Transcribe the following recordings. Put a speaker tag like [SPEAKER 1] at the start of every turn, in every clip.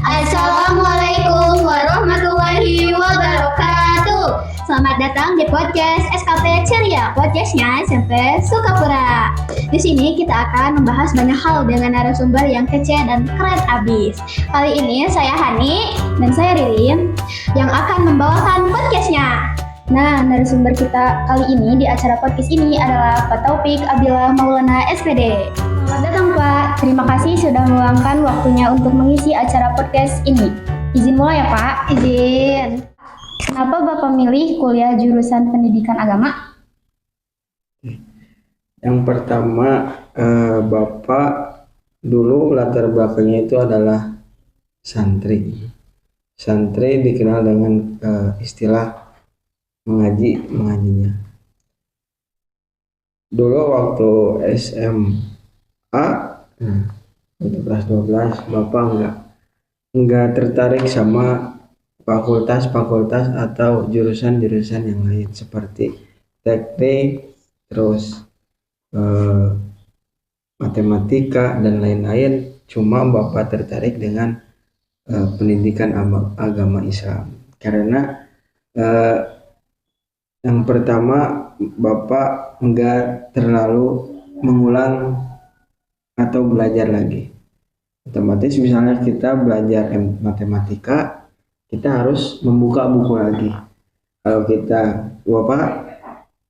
[SPEAKER 1] Assalamualaikum warahmatullahi wabarakatuh. Selamat datang di podcast SKP Ceria, podcastnya SMP Sukapura. Di sini kita akan membahas banyak hal dengan narasumber yang kece dan keren abis. Kali ini saya Hani dan saya Ririn yang akan membawakan podcastnya. Nah, narasumber kita kali ini di acara podcast ini adalah Pak Taufik Abdillah Maulana SPD. Selamat datang Pak, terima kasih sudah meluangkan waktunya untuk mengisi acara podcast ini. Izin mulai ya Pak? Izin. Kenapa Bapak milih kuliah jurusan pendidikan agama?
[SPEAKER 2] Yang pertama, Bapak dulu latar belakangnya itu adalah santri. Santri dikenal dengan istilah mengajinya. Dulu waktu SMA, untuk kelas 12, Bapak nggak tertarik sama fakultas-fakultas atau jurusan-jurusan yang lain seperti teknik, terus matematika dan lain-lain. Cuma Bapak tertarik dengan pendidikan agama Islam karena yang pertama, Bapak nggak terlalu mengulang atau belajar lagi. Otomatis misalnya kita belajar matematika, kita harus membuka buku lagi. Kalau Bapak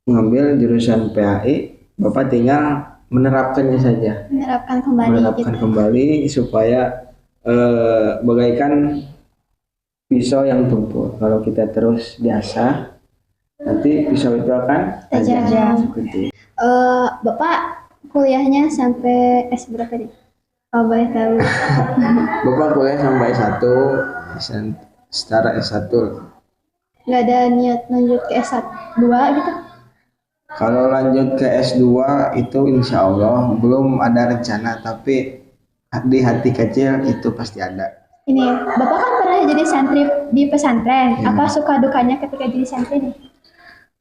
[SPEAKER 2] mengambil jurusan PAI, Bapak tinggal menerapkannya saja. Menerapkan kembali supaya bagaikan pisau yang tumpul. Kalau kita terus diasah, nanti pisau itu akan tajam.
[SPEAKER 1] Bapak kuliahnya sampai S berapa nih? Kalau boleh tahu.
[SPEAKER 2] Bapak kuliah sampai S1, setara S1.
[SPEAKER 1] Nggak ada niat lanjut ke S2 gitu?
[SPEAKER 2] Kalau lanjut ke S2 itu insya Allah belum ada rencana, tapi di hati kecil itu pasti ada.
[SPEAKER 1] Ini, Bapak kan pernah jadi santri di pesantren.
[SPEAKER 2] Ya.
[SPEAKER 1] Apa suka dukanya ketika jadi santri nih?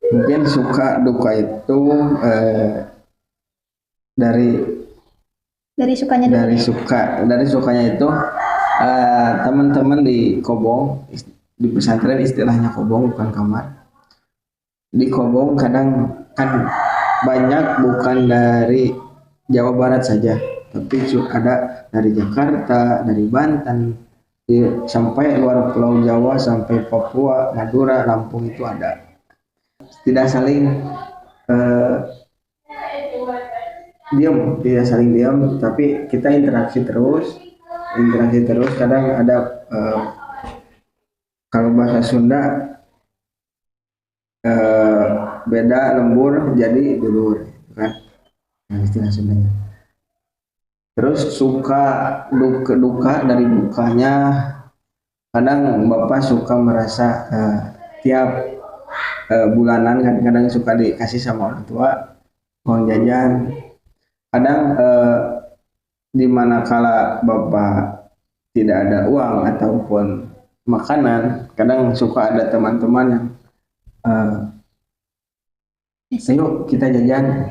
[SPEAKER 2] Mungkin suka duka itu dari sukanya itu teman-teman di Kobong, di pesantren istilahnya Kobong bukan kamar. Di Kobong kadang kan banyak bukan dari Jawa Barat saja, tapi ada dari Jakarta, dari Banten, sampai luar Pulau Jawa, sampai Papua, Madura, Lampung itu ada. Tidak saling tidak saling diam, tapi kita interaksi terus. Kadang ada kalau bahasa Sunda beda lembur jadi dulur, kan? Nah, istilah Sundanya. Terus suka duka dari dukanya, kadang Bapak suka merasa tiap bulanan kadang suka dikasih sama orang tua uang jajan. Kadang di mana kala Bapak tidak ada uang ataupun makanan, kadang suka ada teman-teman yang ayo kita jajan.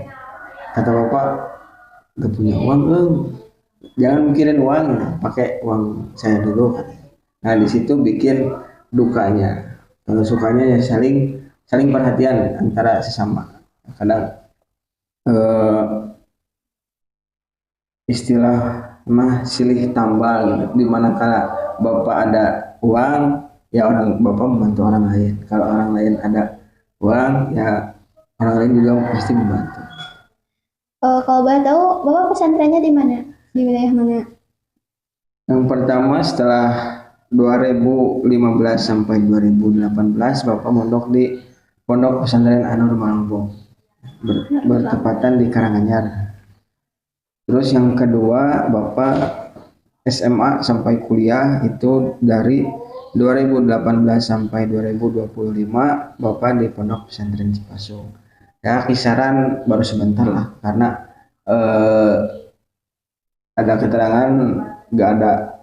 [SPEAKER 2] Kata Bapak, gak punya uang, jangan mikirin uang, pakai uang saya dulu. Nah di situ bikin dukanya. Kalau sukanya ya saling perhatian antara sesama. Kadang istilah silih tambal gitu. Di mana kala Bapak ada uang, ya Bapak membantu orang lain. Kalau orang lain ada uang, ya orang lain juga pasti membantu.
[SPEAKER 1] Kalau boleh tahu, Bapak pesantrennya di mana? Di wilayah mana?
[SPEAKER 2] Yang pertama setelah 2015 sampai 2018 Bapak mondok di Pondok Pesantren Anur Malambong, bertepatan di Karanganyar. Terus yang kedua Bapak SMA sampai kuliah itu dari 2018 sampai 2025 Bapak di Pondok Pesantren Cipasung. Ya kisaran baru sebentar lah, karena ada keterangan nggak ada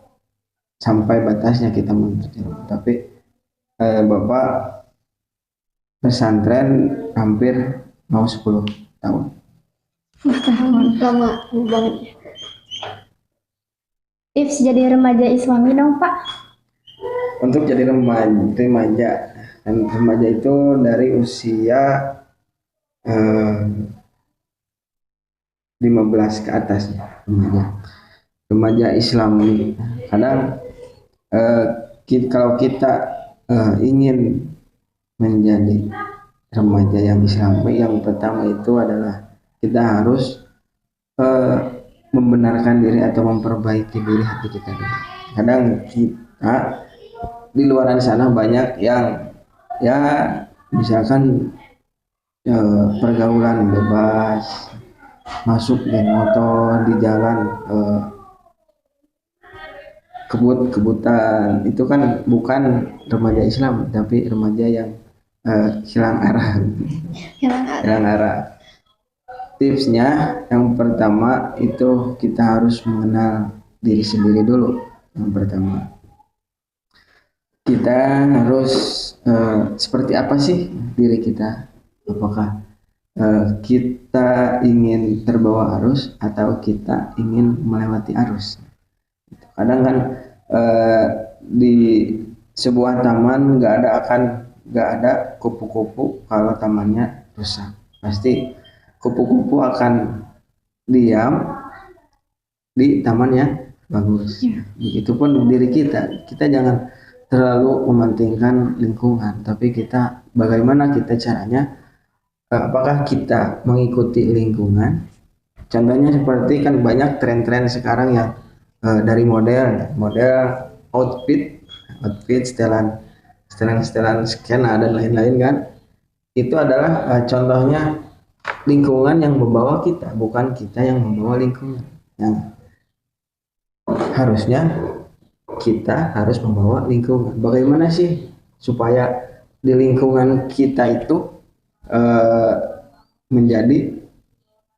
[SPEAKER 2] sampai batasnya kita mengerjakan. Tapi Bapak pesantren hampir mau 10 tahun.
[SPEAKER 1] Lama banget. Tips jadi remaja Islami dong Pak.
[SPEAKER 2] Untuk jadi remaja, dan remaja itu dari usia 15 ke atas ya, remaja Islami. Kadang eh, kalau kita ingin menjadi remaja yang Islami, yang pertama itu adalah kita harus eh, membenarkan diri atau memperbaiki diri hati kita dulu. Kadang kita di luar sana banyak yang ya misalkan pergaulan bebas, masuk geng motor di jalan, kebut-kebutan, itu kan bukan remaja Islam tapi remaja yang hilang arah. Hilang arah. Tipsnya yang pertama itu kita harus mengenal diri sendiri dulu. Yang pertama kita harus seperti apa sih diri kita, apakah kita ingin terbawa arus atau kita ingin melewati arus. Kadang kan di sebuah taman nggak ada kupu-kupu kalau tamannya rusak, pasti kupu-kupu akan diam di taman yang bagus. Begitupun diri kita jangan terlalu mementingkan lingkungan, tapi kita bagaimana kita caranya, apakah kita mengikuti lingkungan. Contohnya seperti kan banyak tren-tren sekarang yang dari model outfit setelan skena dan lain-lain kan, itu adalah contohnya lingkungan yang membawa kita, bukan kita yang membawa lingkungan. Yang harusnya kita harus membawa lingkungan. Bagaimana sih supaya di lingkungan kita itu menjadi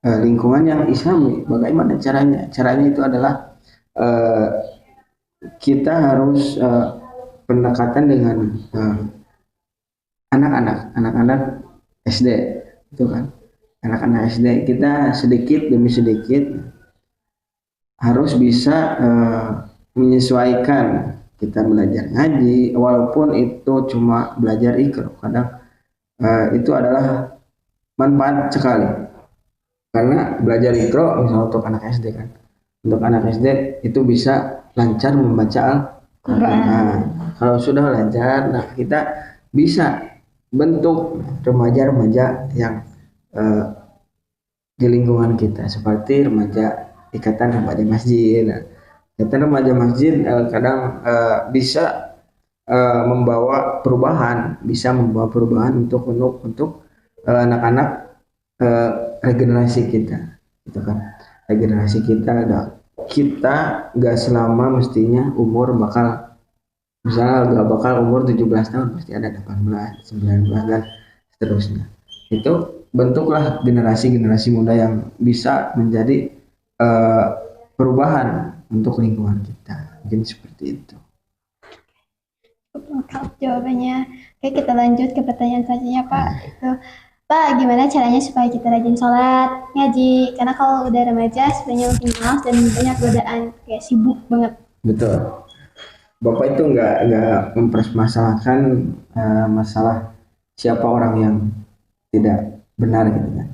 [SPEAKER 2] lingkungan yang Islami? Bagaimana caranya? Caranya itu adalah kita harus pendekatan dengan anak-anak SD, itu kan, anak-anak SD kita sedikit demi sedikit harus bisa menyesuaikan. Kita belajar ngaji walaupun itu cuma belajar Iqra, kadang itu adalah manfaat sekali, karena belajar Iqra misalnya untuk anak SD kan, untuk anak SD itu bisa lancar membaca Al-Quran. Nah, kalau sudah lancar, nah kita bisa bentuk remaja-remaja yang di lingkungan kita, seperti ikatan remaja masjid. Nah, ikatan remaja masjid kadang bisa membawa perubahan untuk anak-anak regenerasi kita, itu kan. Regenerasi kita nggak selama mestinya umur bakal, misalnya nggak bakal umur 17 tahun, pasti ada 18, 19 dan seterusnya. Itu bentuklah generasi muda yang bisa menjadi perubahan untuk lingkungan kita. Mungkin seperti itu.
[SPEAKER 1] Lengkap jawabannya. Oke, kita lanjut ke pertanyaan selanjutnya Pak. Itu Pak, gimana caranya supaya kita rajin sholat, ngaji? Karena kalau udah remaja sebenarnya makin malas dan banyak godaan, kayak sibuk banget.
[SPEAKER 2] Betul. Bapak itu nggak mempermasalahkan masalah siapa orang yang tidak benar gitu kan.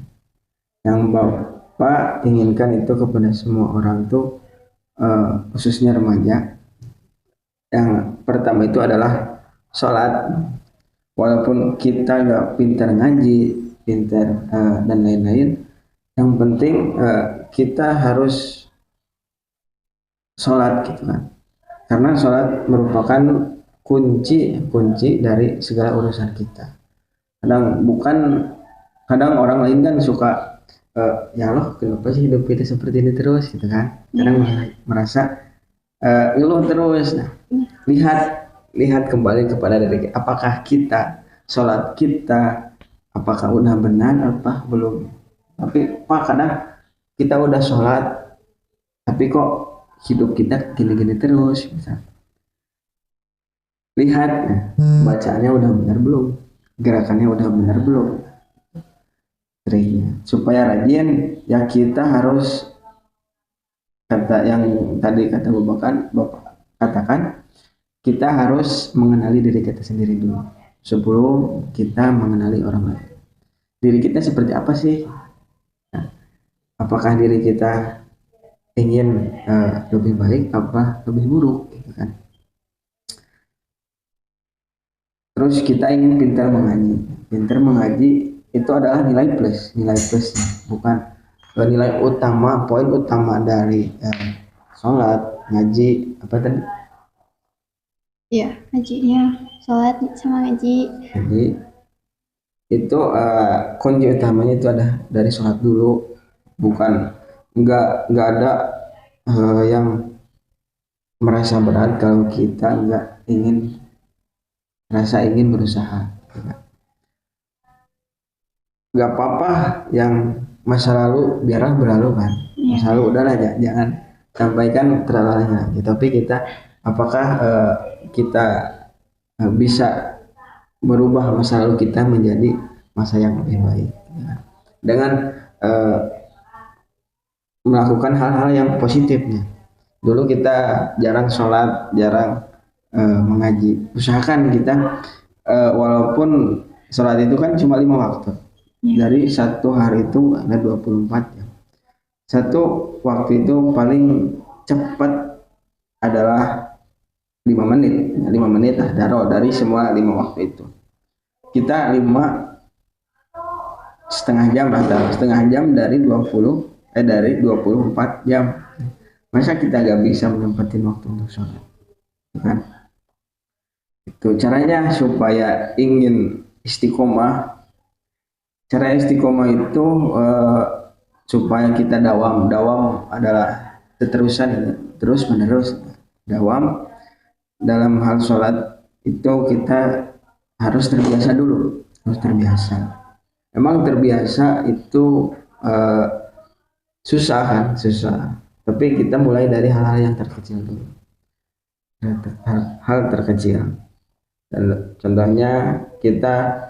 [SPEAKER 2] Yang Bapak inginkan itu kepada semua orang tuh, khususnya remaja. Yang pertama itu adalah sholat. Walaupun kita nggak pintar ngaji, pintar dan lain-lain, yang penting kita harus sholat gitu kan. Karena sholat merupakan kunci dari segala urusan kita. Kadang orang lain kan suka ya Allah, kenapa sih hidup kita seperti ini terus gitu kan. Kadang merasa ngeluh terus. Nah, lihat kembali kepada diri kita. Apakah sholat kita apakah udah benar apa belum. Tapi Pak, kadang kita udah sholat tapi kok hidup kita gini-gini terus. Misalnya, lihat bacaannya udah benar belum, gerakannya udah benar belum. Triknya supaya rajin ya, kita harus kata yang tadi kata Bapak katakan, kita harus mengenali diri kita sendiri dulu sebelum kita mengenali orang lain. Diri kita seperti apa sih? Nah, apakah diri kita ingin lebih baik apa lebih buruk gitu kan? Terus kita ingin pintar mengaji. Pintar mengaji itu adalah nilai plus, bukan nilai utama, poin utama dari sholat, ngaji, apa tadi?
[SPEAKER 1] Iya, ngajinya, sholat sama ngaji.
[SPEAKER 2] Jadi itu kunci utamanya itu ada dari sholat dulu, bukan nggak ada yang merasa berat kalau kita ingin berusaha. Nggak apa-apa yang masa lalu biarlah berlalu kan.
[SPEAKER 1] Iya.
[SPEAKER 2] Masa lalu udahlah, jangan sampaikan terlalu lagi. Tapi kita apakah kita bisa merubah masa lalu kita menjadi masa yang lebih baik dengan melakukan hal-hal yang positifnya. Dulu kita jarang sholat, jarang mengaji. Usahakan kita walaupun sholat itu kan cuma 5 waktu. Dari satu hari itu ada 24 jam. Satu waktu itu paling cepat adalah 5 menit. 5 menit lah dari semua 5 waktu itu. Kita 5,5 jam dari 24 jam. Masa kita gak bisa menyempetin waktu untuk sholat, kan? Itu caranya supaya ingin istiqomah. Cara istiqomah itu supaya kita dawam adalah keterusan, terus menerus. Dawam dalam hal sholat itu kita harus terbiasa dulu, Emang terbiasa itu susah. Tapi kita mulai dari hal-hal yang terkecil dulu. Hal terkecil. Dan contohnya kita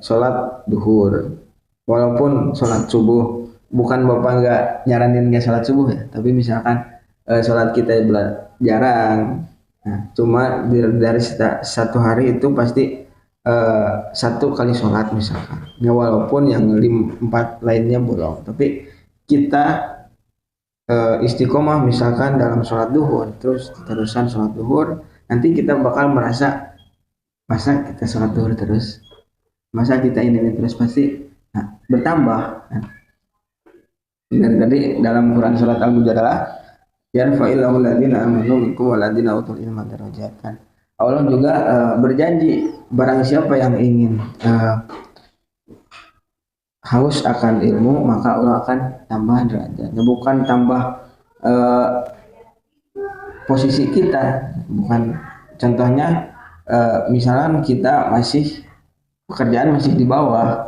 [SPEAKER 2] sholat duhur, walaupun sholat subuh, bukan Bapak nggak nyaranin nggak sholat subuh ya, tapi misalkan sholat kita jarang, nah, cuma dari satu hari itu pasti 1 kali sholat misalkan, ya walaupun yang 4 lainnya bolong, tapi kita istiqomah misalkan dalam sholat duhur, terus terusan sholat duhur, nanti kita bakal merasa masa kita sholat duhur terus, masa kita ini terus, pasti bertambah. Dari tadi dalam Quran surat Al-Mujadalah, yarfa'illahu alladziina aamanu minkum walladziina utul ilma darajat, kan. Allah juga berjanji barang siapa yang ingin haus akan ilmu, maka Allah akan tambah derajatnya, bukan tambah posisi kita, bukan. Contohnya misalnya kita pekerjaan masih di bawah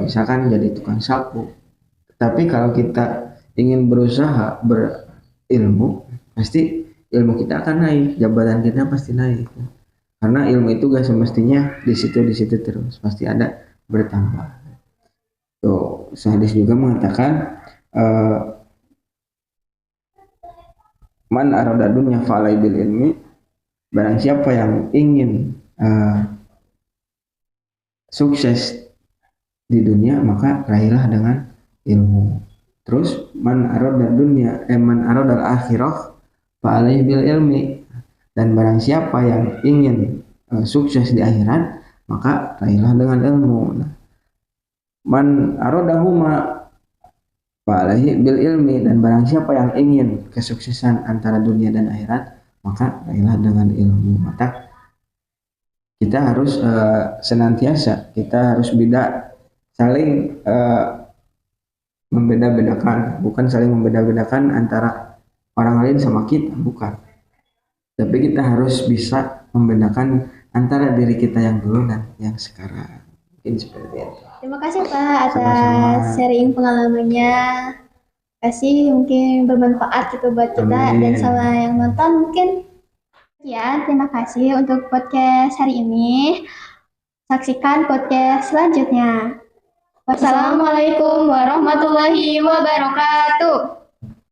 [SPEAKER 2] misalkan jadi tukang sapu, tapi kalau kita ingin berusaha berilmu, pasti ilmu kita akan naik, jabatan kita pasti naik, karena ilmu itu gak semestinya di situ terus, pasti ada bertambah. Tuh, hadis juga mengatakan man arada dunya fa'alai bil ilmi, barang siapa yang ingin sukses di dunia maka raihlah dengan ilmu. Terus man arada akhirah fa'alai bil ilmi, dan barang siapa yang ingin sukses di akhirat maka raihlah dengan ilmu. Man aradahuma fa'alai bil ilmi, dan barang siapa yang ingin kesuksesan antara dunia dan akhirat maka raihlah dengan ilmu. Maka kita harus senantiasa, kita harus saling membeda-bedakan, bukan saling membeda-bedakan antara orang lain sama kita, bukan. Tapi kita harus bisa membedakan antara diri kita yang dulu dan yang sekarang. Mungkin seperti itu.
[SPEAKER 1] Terima kasih Pak atas sharing pengalamannya. Kasih mungkin bermanfaat gitu buat kita. Amin. Dan sama yang nonton mungkin. Ya, terima kasih untuk podcast hari ini. Saksikan podcast selanjutnya. Wassalamualaikum warahmatullahi wabarakatuh.